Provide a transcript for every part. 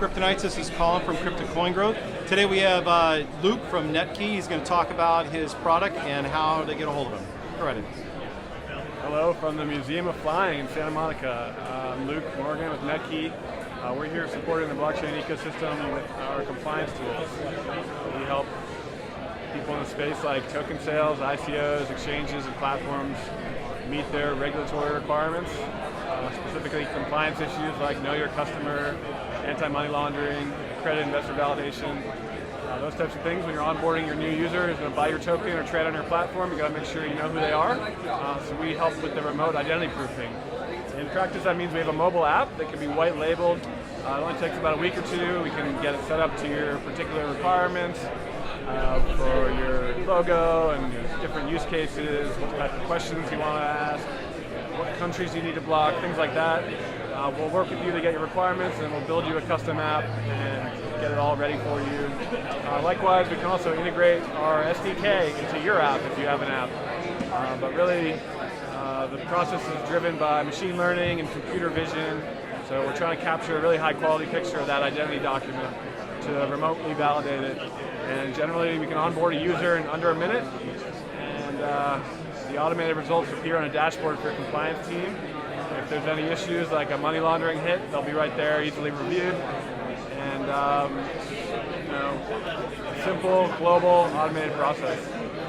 Kryptonites. This is Colin from cryptocoingrowth. Today we have Luke from Netki. He's going to talk about his product and how to get a hold of him. Go ahead. Hello from the Museum of Flying in Santa Monica. I'm Luke Morgan with Netki. We're here supporting the blockchain ecosystem with our compliance tools. We help people in the space like token sales, ICOs, exchanges, and platforms meet their regulatory requirements, specifically compliance issues like know your customer, anti-money laundering, credit investor validation, those types of things. When you're onboarding your new user who's going to buy your token or trade on your platform, you got to make sure you know who they are. So we help with the remote identity proofing. In practice, that means we have a mobile app that can be white labeled. It only takes about a week or two. We can get it set up to your particular requirements for your logo and your different use cases, what type of questions you want to ask, what countries you need to block, things like that. We'll work with you to get your requirements, and we'll build you a custom app and get it all ready for you. Likewise, we can also integrate our SDK into your app if you have an app. But really, the process is driven by machine learning and computer vision. So we're trying to capture a really high quality picture of that identity document to remotely validate it. And generally, we can onboard a user in under a minute, and the automated results appear on a dashboard for your compliance team. If there's any issues like a money laundering hit, they'll be right there, easily reviewed. And simple, global, automated process.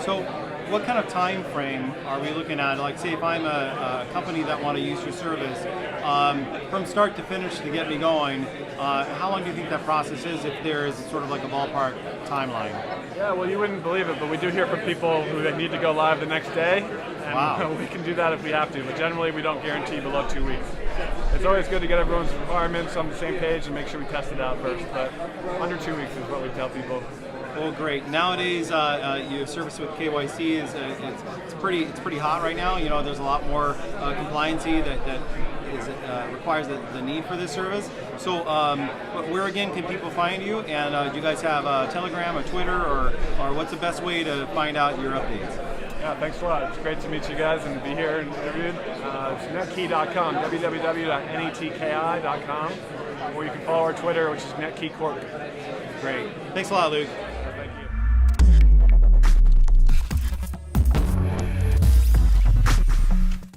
So what kind of time frame are we looking at? Like, say if I'm a company that want to use your service, from start to finish to get me going, how long do you think that process is, if there is sort of like a ballpark timeline? Yeah, well, you wouldn't believe it, but we do hear from people who need to go live the next day, and wow. We can do that if we have to, but generally we don't guarantee below 2 weeks. It's always good to get everyone's requirements on the same page and make sure we test it out first, but under 2 weeks is what we tell people. Well, great. Nowadays, your service with KYC is it's pretty hot right now. You know, there's a lot more compliancy that requires the need for this service. So, where again can people find you? And do you guys have a Telegram, a Twitter, or what's the best way to find out your updates? Yeah, thanks a lot. It's great to meet you guys and be here and interviewed. It's netki.com, www.netki.com, or you can follow our Twitter, which is Netki Corp. Great. Thanks a lot, Luke.